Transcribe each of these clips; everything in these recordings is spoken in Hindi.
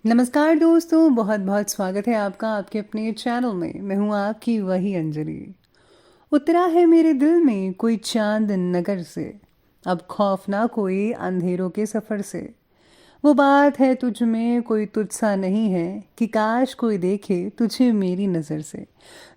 नमस्कार दोस्तों, बहुत बहुत स्वागत है आपका आपके अपने चैनल में। मैं हूँ आपकी वही अंजलि। उतरा है मेरे दिल में कोई चांद नगर से, अब खौफ ना कोई अंधेरों के सफ़र से। वो बात है तुझ में कोई तुझसा नहीं है कि काश कोई देखे तुझे मेरी नज़र से।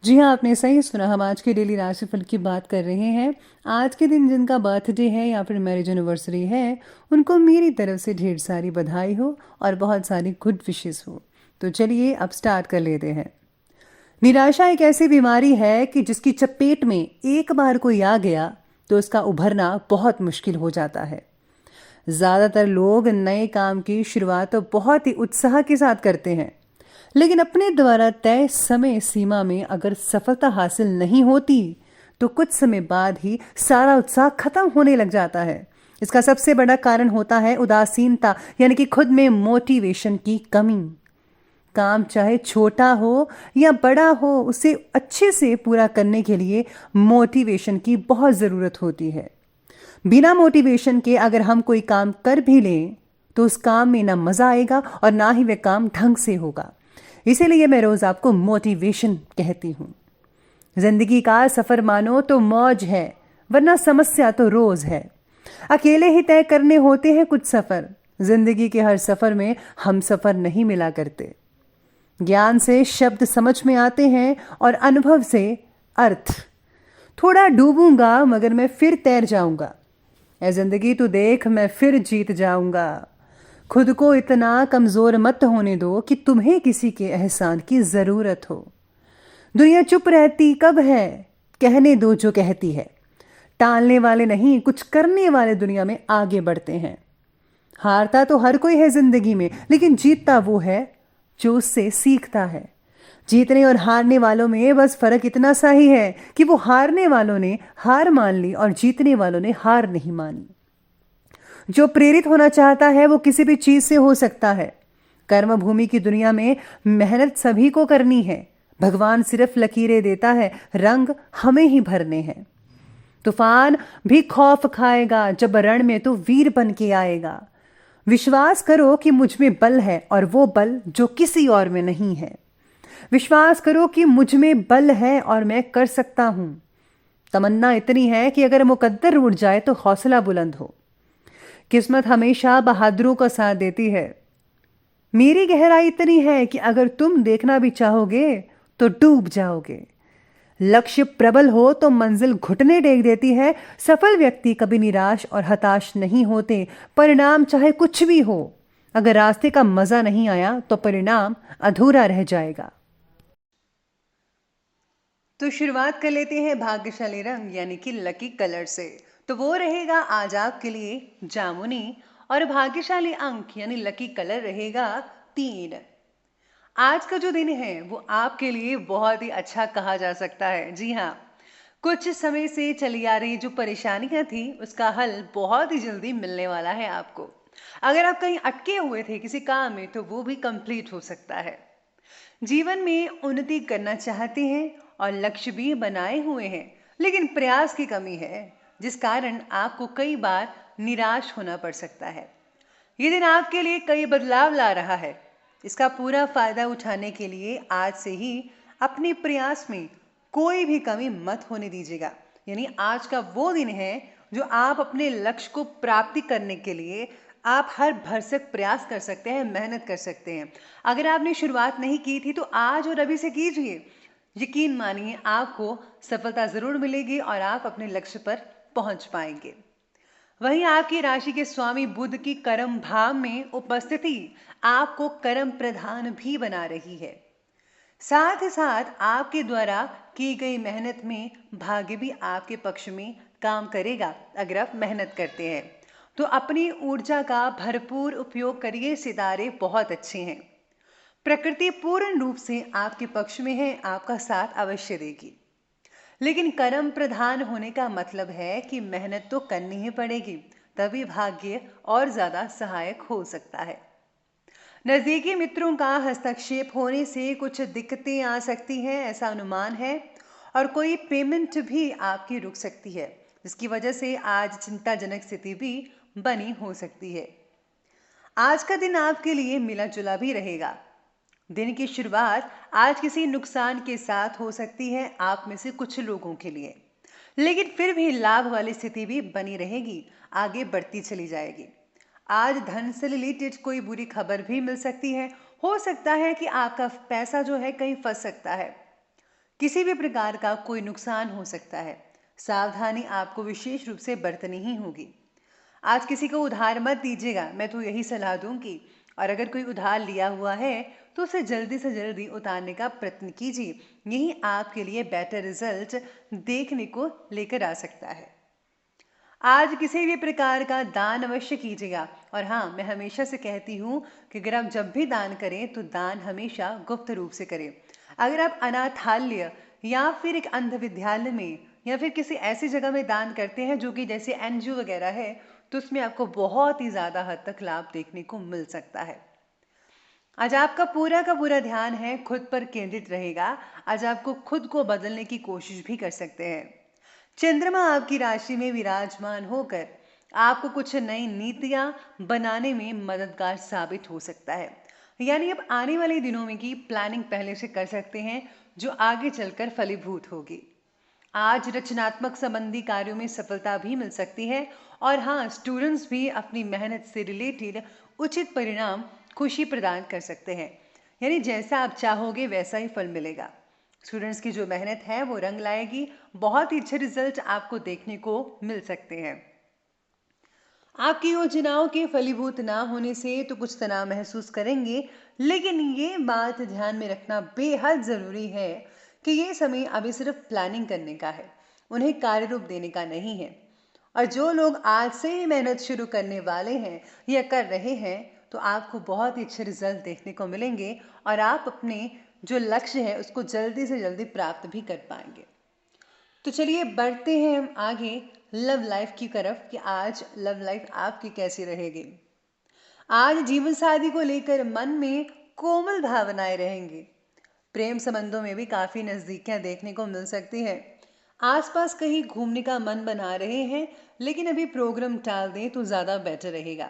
जी हाँ, आपने सही सुना। हम आज के डेली राशिफल की बात कर रहे हैं। आज के दिन जिनका बर्थडे है या फिर मैरिज एनिवर्सरी है, उनको मेरी तरफ से ढेर सारी बधाई हो और बहुत सारी गुड विशेस हो। तो चलिए अब स्टार्ट कर लेते हैं। निराशा एक ऐसी बीमारी है कि जिसकी चपेट में एक बार कोई आ गया तो उसका उभरना बहुत मुश्किल हो जाता है। ज़्यादातर लोग नए काम की शुरुआत तो बहुत ही उत्साह के साथ करते हैं, लेकिन अपने द्वारा तय समय सीमा में अगर सफलता हासिल नहीं होती तो कुछ समय बाद ही सारा उत्साह खत्म होने लग जाता है। इसका सबसे बड़ा कारण होता है उदासीनता, यानी कि खुद में मोटिवेशन की कमी। काम चाहे छोटा हो या बड़ा हो, उसे अच्छे से पूरा करने के लिए मोटिवेशन की बहुत ज़रूरत होती है। बिना मोटिवेशन के अगर हम कोई काम कर भी लें तो उस काम में ना मज़ा आएगा और ना ही वह काम ढंग से होगा। इसीलिए मैं रोज़ आपको मोटिवेशन कहती हूँ। जिंदगी का सफ़र मानो तो मौज है, वरना समस्या तो रोज़ है। अकेले ही तय करने होते हैं कुछ सफ़र। जिंदगी के हर सफ़र में हम सफ़र नहीं मिला करते। ज्ञान से शब्द समझ में आते हैं और अनुभव से अर्थ। थोड़ा डूबूंगा मगर मैं फिर तैर जाऊंगा। ऐ जिंदगी तू देख, मैं फिर जीत जाऊंगा। खुद को इतना कमजोर मत होने दो कि तुम्हें किसी के एहसान की जरूरत हो। दुनिया चुप रहती कब है, कहने दो जो कहती है। टालने वाले नहीं, कुछ करने वाले दुनिया में आगे बढ़ते हैं। हारता तो हर कोई है जिंदगी में, लेकिन जीतता वो है जो उससे सीखता है। जीतने और हारने वालों में बस फर्क इतना सा ही है कि वो हारने वालों ने हार मान ली और जीतने वालों ने हार नहीं मानी। जो प्रेरित होना चाहता है वो किसी भी चीज से हो सकता है। कर्म भूमि की दुनिया में मेहनत सभी को करनी है। भगवान सिर्फ लकीरें देता है, रंग हमें ही भरने हैं। तूफान भी खौफ खाएगा जब रण में तो वीर बन के आएगा। विश्वास करो कि मुझ में बल है और वो बल जो किसी और में नहीं है। विश्वास करो कि मुझ में बल है और मैं कर सकता हूं। तमन्ना इतनी है कि अगर मुकद्दर उड़ जाए तो हौसला बुलंद हो। किस्मत हमेशा बहादुरों का साथ देती है। मेरी गहराई इतनी है कि अगर तुम देखना भी चाहोगे तो डूब जाओगे। लक्ष्य प्रबल हो तो मंजिल घुटने टेक देती है। सफल व्यक्ति कभी निराश और हताश नहीं होते। परिणाम चाहे कुछ भी हो, अगर रास्ते का मजा नहीं आया तो परिणाम अधूरा रह जाएगा। तो शुरुआत कर लेते हैं भाग्यशाली रंग यानी कि लकी कलर से। तो वो रहेगा आज आपके लिए जामुनी। और भाग्यशाली अंक यानी लकी कलर रहेगा 3। आज का जो दिन है वो आपके लिए बहुत ही अच्छा कहा जा सकता है। जी हाँ, कुछ समय से चली आ रही जो परेशानियां थी उसका हल बहुत ही जल्दी मिलने वाला है आपको। अगर आप कहीं अटके हुए थे किसी काम में तो वो भी कंप्लीट हो सकता है। जीवन में उन्नति करना चाहते हैं और लक्ष्य भी बनाए हुए हैं, लेकिन प्रयास की कमी है, जिस कारण आपको कई बार निराश होना पड़ सकता है। ये दिन आपके लिए कई बदलाव ला रहा है। इसका पूरा फायदा उठाने के लिए आज से ही अपने प्रयास में कोई भी कमी मत होने दीजिएगा। यानी आज का वो दिन है जो आप अपने लक्ष्य को प्राप्ति करने के लिए आप हर भरसक प्रयास कर सकते हैं, मेहनत कर सकते हैं। अगर आपने शुरुआत नहीं की थी तो आज और अभी से कीजिए। यकीन मानिए आपको सफलता जरूर मिलेगी और आप अपने लक्ष्य पर पहुंच पाएंगे। वहीं आपकी राशि के स्वामी बुध की कर्म भाव में उपस्थिति आपको कर्म प्रधान भी बना रही है। साथ ही साथ आपके द्वारा की गई मेहनत में भाग्य भी आपके पक्ष में काम करेगा। अगर आप मेहनत करते हैं तो अपनी ऊर्जा का भरपूर उपयोग करिए। सितारे बहुत अच्छे हैं। प्रकृति पूर्ण रूप से आपके पक्ष में है, आपका साथ अवश्य देगी। लेकिन कर्म प्रधान होने का मतलब है कि मेहनत तो करनी ही पड़ेगी, तभी भाग्य और ज्यादा सहायक हो सकता है। नजदीकी मित्रों का हस्तक्षेप होने से कुछ दिक्कतें आ सकती हैं, ऐसा अनुमान है। और कोई पेमेंट भी आपकी रुक सकती है, जिसकी वजह से आज चिंताजनक स्थिति भी बनी हो सकती है। आज का दिन आपके लिए मिला जुला भी रहेगा। दिन की शुरुआत आज किसी नुकसान के साथ हो सकती है आप में से कुछ लोगों के लिए, लेकिन फिर भी लाभ वाली स्थिति भी बनी रहेगी, आगे बढ़ती चली जाएगी। आज धन से रिलेटेड कोई बुरी खबर भी मिल सकती है। हो सकता है कि आपका पैसा जो है कहीं फंस सकता है। किसी भी प्रकार का कोई नुकसान हो सकता है। सावधानी आपको विशेष रूप से बरतनी ही होगी। आज किसी को उधार मत दीजिएगा, मैं तो यही सलाह दूंगी। और अगर कोई उधार लिया हुआ है तो उसे जल्दी से जल्दी उतारने का प्रयत्न कीजिए। यही आपके लिए बेटर रिजल्ट देखने को लेकर आ सकता है। आज किसी भी प्रकार का दान अवश्य कीजिएगा। और हाँ, मैं हमेशा से कहती हूँ कि अगर आप जब भी दान करें तो दान हमेशा गुप्त रूप से करें। अगर आप अनाथालय या फिर एक अंध विद्यालय में या फिर किसी ऐसी जगह में दान करते हैं जो कि जैसे एनजीओ वगैरह है, तो उसमें आपको बहुत ही ज़्यादा हद तक लाभ देखने को मिल सकता है। आज आपका का पूरा ध्यान है खुद पर केंद्रित रहेगा। आज आपको खुद को बदलने की कोशिश भी कर सकते हैं। चंद्रमा आपकी राशि में विराजमान होकर आपको कुछ नई नीतियां बनाने में मददगार साबित हो सकता है। यानी अब आने वाले दिनों में की प्लानिंग पहले से कर सकते हैं जो आगे चलकर फलीभूत होगी। आज रचनात्मक संबंधी कार्यों में सफलता भी मिल सकती है। और हाँ, स्टूडेंट्स भी अपनी मेहनत से रिलेटेड उचित परिणाम खुशी प्रदान कर सकते हैं। यानी जैसा आप चाहोगे वैसा ही फल मिलेगा। स्टूडेंट्स की जो मेहनत है वो रंग लाएगी। बहुत ही अच्छे रिजल्ट आपको देखने को मिल सकते हैं। आपकी योजनाओं के फलीभूत ना होने से तो कुछ तनाव महसूस करेंगे, लेकिन ये बात ध्यान में रखना बेहद जरूरी है कि ये समय अभी सिर्फ प्लानिंग करने का है, उन्हें कार्य रूप देने का नहीं है। और जो लोग आज से ही मेहनत शुरू करने वाले हैं या कर रहे हैं, तो आपको बहुत ही अच्छे रिजल्ट देखने को मिलेंगे और आप अपने जो लक्ष्य है उसको जल्दी से जल्दी प्राप्त भी कर पाएंगे। तो चलिए बढ़ते हैं हम आगे लव लाइफ की तरफ कि आज लव लाइफ आपकी कैसी रहेगी। आज जीवन साथी को लेकर मन में कोमल भावनाएं रहेंगी। प्रेम संबंधों में भी काफी नजदीकियां देखने को मिल सकती है। आसपास कहीं घूमने का मन बना रहे हैं, लेकिन अभी प्रोग्राम टाल दें तो ज्यादा बेटर रहेगा।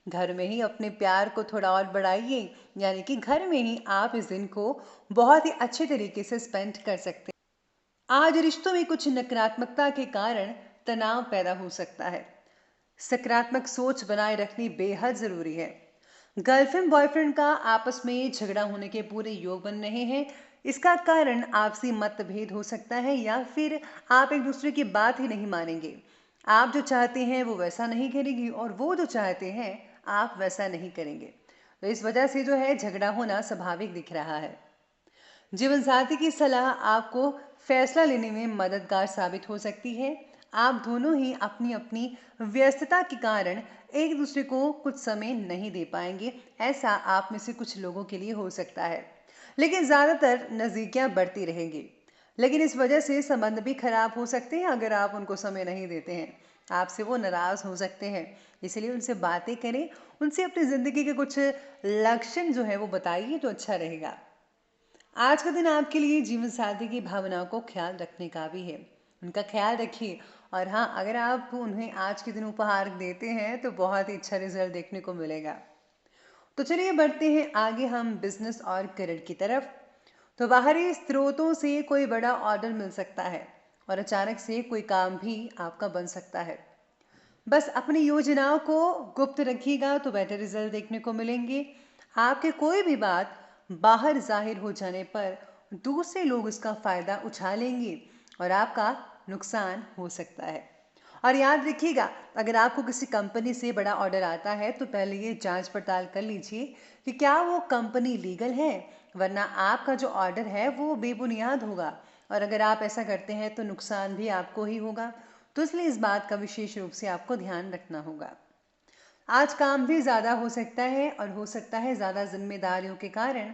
घर में ही अपने प्यार को थोड़ा और बढ़ाइए, यानी कि घर में ही आप इस दिन को बहुत ही अच्छे तरीके से स्पेंड कर सकते हैं। आज रिश्तों में कुछ नकारात्मकता के कारण तनाव पैदा हो सकता है। सकारात्मक सोच बनाए रखनी बेहद जरूरी है। गर्लफ्रेंड बॉयफ्रेंड का आपस में झगड़ा होने के पूरे योग बन रहे हैं। इसका कारण आपसी मतभेद हो सकता है या फिर आप एक दूसरे की बात ही नहीं मानेंगे। आप जो चाहते हैं वो वैसा नहीं करेगी और वो जो चाहते हैं आप वैसा नहीं करेंगे। तो इस वजह से जो है झगड़ा होना स्वाभाविक दिख रहा है। जीवन साथी की सलाह आपको फैसला लेने में मददगार साबित हो सकती है। आप दोनों ही अपनी अपनी व्यस्तता के कारण एक दूसरे को कुछ समय नहीं दे पाएंगे। ऐसा आप में से कुछ लोगों के लिए हो सकता है, लेकिन ज़्यादातर नज़दीकियां बढ़ती रहेंगी। लेकिन इस वजह से संबंध भी खराब हो सकते हैं अगर आप उनको समय नहीं देते हैं। आपसे वो नाराज हो सकते हैं, इसलिए उनसे बातें करें, उनसे अपनी ज़िंदगी के कुछ लक्षण जो है वो बताइए तो अच्छा रहेगा। आज का दिन आपके लिए जीवन साथी की भावनाओं को ख्याल रखने का भी है। उनका ख्याल रखिए। और हाँ, अगर आप उन्हें आज के दिन उपहार देते हैं तो बहुत ही अच्छा रिजल्ट देखने को मिलेगा। तो चलिए बढ़ते हैं आगे हम बिजनेस और करियर की तरफ। तो बाहरी स्रोतों से कोई बड़ा ऑर्डर मिल सकता है और अचानक से कोई काम भी आपका बन सकता है। बस अपनी योजनाओं को गुप्त रखिएगा तो बेटर रिजल्ट देखने को मिलेंगे। आपके कोई भी बात बाहर जाहिर हो जाने पर दूसरे लोग उसका फायदा उठा लेंगे और आपका नुकसान हो सकता है। और याद रखिएगा, अगर आपको किसी कंपनी से बड़ा ऑर्डर आता है तो पहले ये जांच पड़ताल कर लीजिए कि क्या वो कंपनी लीगल है, वरना आपका जो ऑर्डर है वो बेबुनियाद होगा। और अगर आप ऐसा करते हैं तो नुकसान भी आपको ही होगा। तो इसलिए इस बात का विशेष रूप से आपको ध्यान रखना होगा। आज काम भी ज़्यादा हो सकता है और हो सकता है ज़्यादा जिम्मेदारियों के कारण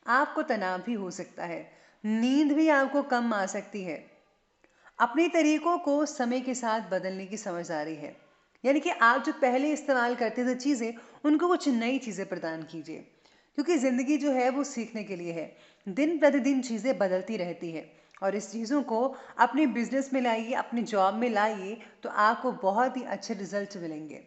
आपको तनाव भी हो सकता है। नींद भी आपको कम आ सकती है। अपने तरीकों को समय के साथ बदलने की समझ आ रही है। यानी कि आप जो पहले इस्तेमाल करते थे चीज़ें, उनको कुछ नई चीज़ें प्रदान कीजिए, क्योंकि ज़िंदगी जो है वो सीखने के लिए है। दिन प्रतिदिन चीज़ें बदलती रहती है और इस चीज़ों को अपने बिजनेस में लाइए, अपने जॉब में लाइए, तो आपको बहुत ही अच्छे रिजल्ट मिलेंगे।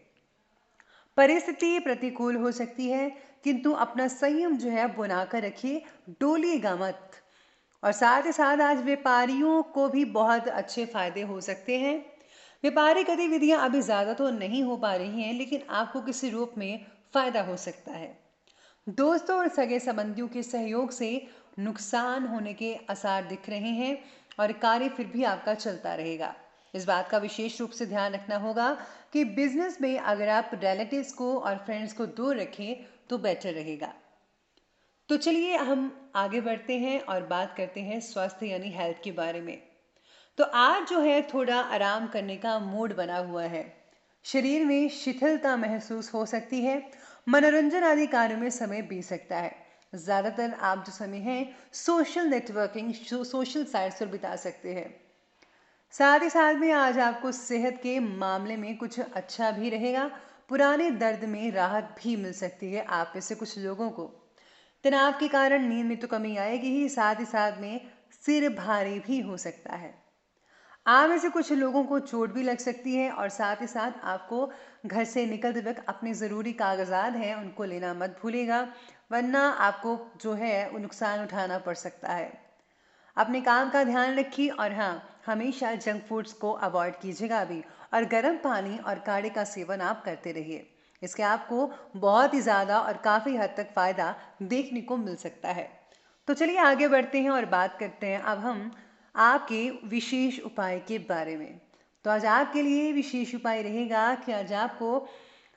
परिस्थिति प्रतिकूल हो सकती है, किंतु अपना संयम जो है बनाकर रखिए, डोलिएगा मत। और साथ ही साथ आज व्यापारियों को भी बहुत अच्छे फायदे हो सकते हैं। व्यापारिक गतिविधियां अभी ज़्यादा तो नहीं हो पा रही हैं, लेकिन आपको किसी रूप में फायदा हो सकता है। दोस्तों और सगे संबंधियों के सहयोग से नुकसान होने के आसार दिख रहे हैं और कार्य फिर भी आपका चलता रहेगा। इस बात का विशेष रूप से ध्यान रखना होगा कि बिजनेस में अगर आप रिलेटिव्स को और फ्रेंड्स को दूर रखें तो बेटर रहेगा। तो चलिए हम आगे बढ़ते हैं और बात करते हैं स्वास्थ्य यानी हेल्थ के बारे में। तो आज जो है थोड़ा आराम करने का मूड बना हुआ है। शरीर में शिथिलता महसूस हो सकती है। मनोरंजन आदि कार्यों में समय बीत सकता है। ज़्यादातर आप जो समय है सोशल नेटवर्किंग, सोशल साइट्स पर बिता सकते हैं। साथ ही साथ में आज आपको सेहत के मामले में कुछ अच्छा भी रहेगा। पुराने दर्द में राहत भी मिल सकती है आप में से कुछ लोगों को। तनाव के कारण नींद में तो कमी आएगी ही, साथ ही साथ में सिर भारी भी हो सकता है। आप में से कुछ लोगों को चोट भी लग सकती है और साथ ही साथ आपको घर से निकलते वक्त अपने ज़रूरी कागजात हैं उनको लेना मत भूलिएगा, वरना आपको जो है वो नुकसान उठाना पड़ सकता है। अपने काम का ध्यान रखिए और हाँ, हमेशा जंक फूड्स को अवॉइड कीजिएगा अभी, और गर्म पानी और काढ़े का सेवन आप करते रहिए। इसके आपको बहुत ही ज़्यादा और काफ़ी हद तक फ़ायदा देखने को मिल सकता है। तो चलिए आगे बढ़ते हैं और बात करते हैं अब हम आपके विशेष उपाय के बारे में। तो आज आपके लिए विशेष उपाय रहेगा कि आज आपको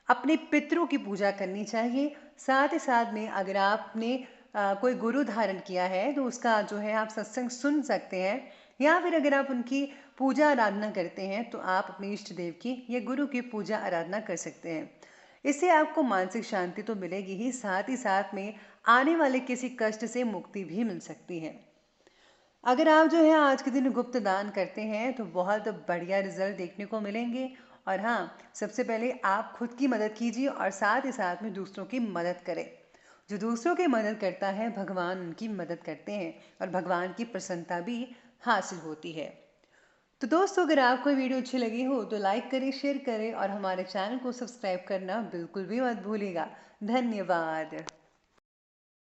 अपने पितरों की पूजा करनी चाहिए। साथ ही साथ में अगर आपने कोई गुरु धारण किया है तो उसका जो है आप सत्संग सुन सकते हैं, या फिर अगर आप उनकी पूजा आराधना करते हैं तो आप अपने इष्ट देव की या गुरु की पूजा आराधना कर सकते हैं। इससे आपको मानसिक शांति तो मिलेगी ही, साथ ही साथ में आने वाले किसी कष्ट से मुक्ति भी मिल सकती है। अगर आप जो है आज के दिन गुप्त दान करते हैं तो बहुत बढ़िया रिजल्ट देखने को मिलेंगे। और हाँ, सबसे पहले आप खुद की मदद कीजिए और साथ ही साथ में दूसरों की मदद करें। जो दूसरों की मदद करता है भगवान उनकी मदद करते हैं और भगवान की प्रसन्नता भी हासिल होती है। तो दोस्तों, अगर आपको ये वीडियो अच्छी लगी हो तो लाइक करें, शेयर करें और हमारे चैनल को सब्सक्राइब करना बिल्कुल भी मत भूलिएगा। धन्यवाद।